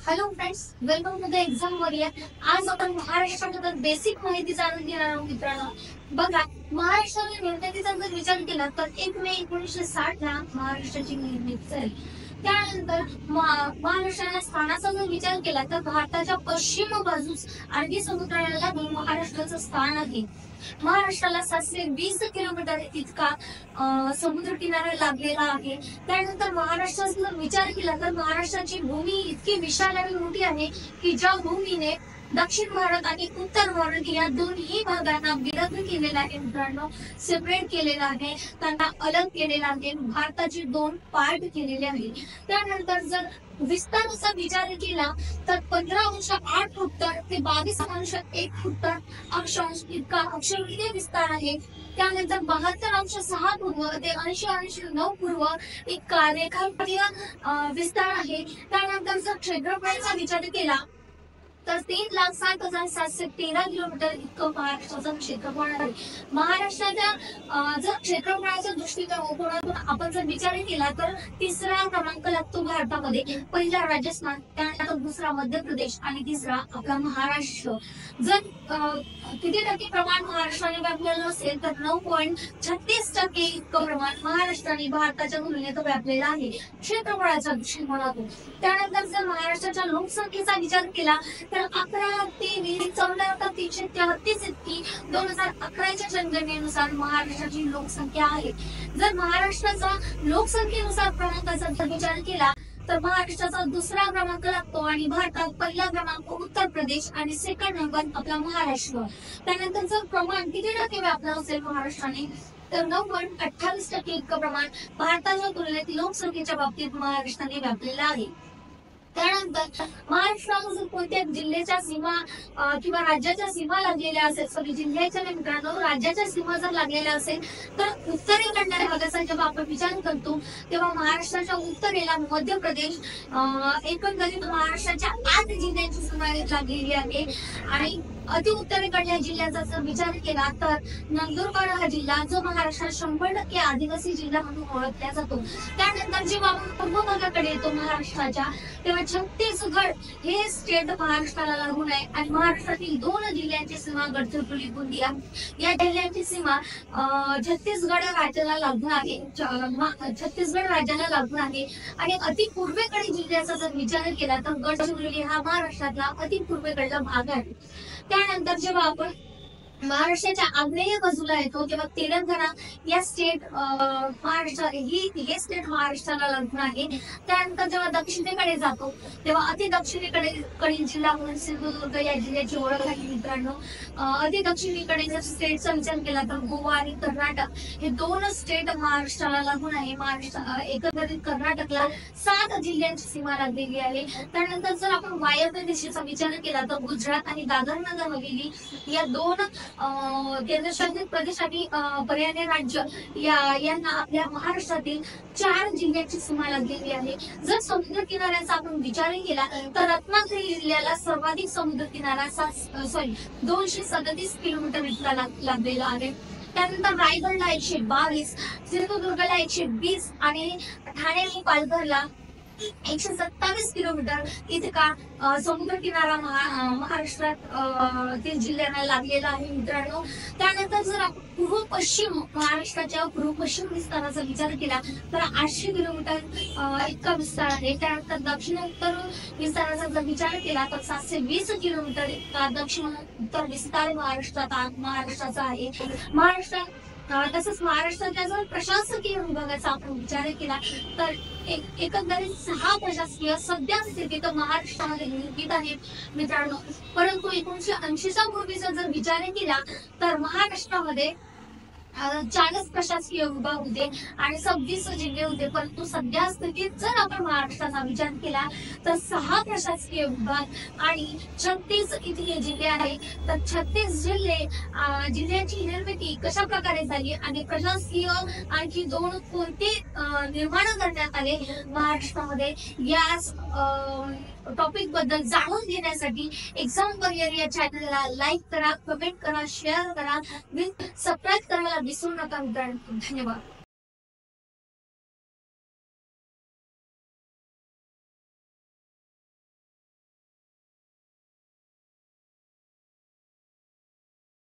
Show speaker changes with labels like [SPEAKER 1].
[SPEAKER 1] Hello friends, welcome to the exam warrior. आज आपण महाराष्ट्राबद्दल basic माहिती जाणून घेणार आहोत मित्रांनो. बघा, महाराष्ट्राच्या निर्मितीचा जर विचार केला तर 1 मे 1960 ला महाराष्ट्राची निर्मिती झाली. त्यानंतर महाराष्ट्राच्या स्थानाचा जर विचार केला तर भारताच्या पश्चिम बाजूस अरबी समुद्राला लागून महाराष्ट्राचं स्थान आहे. महाराष्ट्राला 720 किलोमीटर इतका समुद्र किनारा लाभलेला आहे. त्यानंतर महाराष्ट्राचा जर विचार केला तर महाराष्ट्राची भूमी इतकी विशाल आणि मोठी आहे की ज्या भूमीने दक्षिण भारत आणि उत्तर भारत या दोन्ही भागांना विभक्त केलेला आहे मित्रांनो. सेपरेट केलेला आहे, त्यांना अलग केलेला आहे. भारताचे 2 पार्ट केलेले आहे. त्यानंतर जर विस्ताराचा विचार केला तर 15.8 उत्तर ते 22.1 उत्तर अक्षांश इतका अक्षरीय विस्तार आहे. त्यानंतर 72.6 पूर्व ते 80.9 पूर्व इतका रेखांकीय विस्तार आहे. त्यानंतर जर क्षेत्रफळाचा विचार केला तर 3,07,713 किलोमीटर इतकं महाराष्ट्राचं क्षेत्रफळ आहे. महाराष्ट्राच्या जर क्षेत्रफळाच्या दृष्टिकोनातून आपण जर विचार केला तर 3रा क्रमांक लागतो भारतामध्ये. पहिला राजस्थान, त्यानंतर 2रा मध्य प्रदेश आणि 3रा आपला महाराष्ट्र. जर किती टक्के प्रमाण महाराष्ट्राने व्यापलेलं असेल तर 9.36% इतकं प्रमाण महाराष्ट्राने भारताच्या तुलनेत व्यापलेलं आहे क्षेत्रफळाच्या दृष्टिकोनातून. त्यानंतर जर महाराष्ट्राच्या लोकसंख्येचा विचार केला तर 11,14,333 इतकी 2011च्या जनगणनेनुसार महाराष्ट्राची लोकसंख्या आहे. जर महाराष्ट्राचा लोकसंख्येनुसार क्रमांकाचा विचार केला तर महाराष्ट्राचा 2रा क्रमांक लागतो आणि भारतात पहिला क्रमांक उत्तर प्रदेश आणि सेकंड नंबर आपला महाराष्ट्र. त्यानंतर जर प्रमाण किती टक्के व्यापलं असेल महाराष्ट्राने तर 9.28% इतकं प्रमाण भारताच्या तुलनेत लोकसंख्येच्या बाबतीत महाराष्ट्राने व्यापलेलं आहे. त्यानंतर महाराष्ट्राला जर कोणत्या जिल्ह्याच्या सीमा किंवा राज्याच्या सीमा लागलेल्या असेल, सॉरी जिल्ह्याच्या मित्रांनो राज्याच्या सीमा जर लागलेल्या असेल तर उत्तरेकडल्या भागाचा जेव्हा आपण विचार करतो तेव्हा महाराष्ट्राच्या उत्तरेला मध्य प्रदेश, एकंदरीत महाराष्ट्राच्या 8 जिल्ह्यांची सीमा लागलेली आहे. आणि अति उत्तरेकडल्या जिल्ह्याचा जर विचार केला तर नंदुरबार हा जिल्हा जो महाराष्ट्रात 100% आदिवासी जिल्हा म्हणून ओळखला जातो. त्यानंतर जेव्हा आपण पूर्व भागाकडे येतो महाराष्ट्राच्या तेव्हा छत्तीसगड हे स्टेट महाराष्ट्राला लागून आहे आणि महाराष्ट्रातील 2 जिल्ह्यांची सीमा गडचिरोली, गोंदिया या जिल्ह्यांची सीमा छत्तीसगड राज्याला लागून आहे. छत्तीसगड राज्याला लागून आहे. आणि अति पूर्वेकडील जिल्ह्याचा जर विचार केला तर गडचिरोली हा महाराष्ट्रातला अति पूर्वेकडला भाग आहे. त्यानंतर जेव्हा आपण महाराष्ट्राच्या आग्नेय बाजूला येतो तेव्हा तेलंगणा या स्टेट महाराष्ट्र हे स्टेट महाराष्ट्राला लागून आहे. त्यानंतर जेव्हा दक्षिणेकडे जातो तेव्हा अति दक्षिणेकडील जिल्हा म्हणून सिंधुदुर्ग या जिल्ह्याची ओळख आहे मित्रांनो. अति दक्षिणेकडे जर स्टेटचा विचार केला तर गोवा आणि कर्नाटक हे 2 स्टेट महाराष्ट्राला लागून आहे. महाराष्ट्र एकंदरीत कर्नाटकला 7 जिल्ह्यांची सीमा लागलेली आहे. त्यानंतर जर आपण वायव्य दिशेचा विचार केला तर गुजरात आणि दादर नगर हवेली या 2 केंद्रशासित प्रदेश आणि पर्याय राज्य यांना आपल्या महाराष्ट्रातील 4 जिल्ह्यांची सीमा लागलेली आहे. जर समुद्र किनाऱ्याचा आपण विचार केला तर रत्नागिरी जिल्ह्याला सर्वाधिक समुद्र किनारा 237 किलोमीटर इतका लाभलेला आहे. त्यानंतर रायगडला 122, सिंधुदुर्गला 120 आणि ठाणे आणि पालघरला 127 किलोमीटर इतका समुद्र किनारा महाराष्ट्रात जिल्ह्यांना लागलेला आहे मित्रांनो. त्यानंतर जर आपण पूर्व पश्चिम महाराष्ट्राच्या पूर्व पश्चिम विस्ताराचा विचार केला तर 800 किलोमीटर इतका विस्तार आहे. त्यानंतर दक्षिण उत्तर विस्ताराचा जर विचार केला तर 720 किलोमीटर इतका दक्षिण उत्तर विस्तार महाराष्ट्राचा आहे. तसंच महाराष्ट्राच्या जर प्रशासकीय विभागाचा आपण विचार केला तर एकंदरीत 6 प्रशासकीय सध्या स्थितीत महाराष्ट्रामध्ये निर्मित आहेत मित्रांनो. परंतु 1980च्या पूर्वीचा जर विचार केला तर महाराष्ट्रामध्ये 40 प्रशासकीय विभाग होते आणि 26 जिल्हे होते. परंतु सध्या स्थितीत जर आपण महाराष्ट्राचा विचार केला तर 6 प्रशासकीय विभाग आणि 36 इथे जिल्हे आहेत. तर 36 जिल्ह्यांची निर्मिती कशा प्रकारे झाली आणि प्रशासकीय आणखी 2 कोणते निर्माण करण्यात आले महाराष्ट्रामध्ये या टॉपिक बद्दल जाणून घेण्यासाठी एक्झाम वॉरियर या चॅनलला लाईक करा, कमेंट करा, शेअर करा, सबस्क्राईब करायला विसरू नका मित्रांनो. धन्यवाद.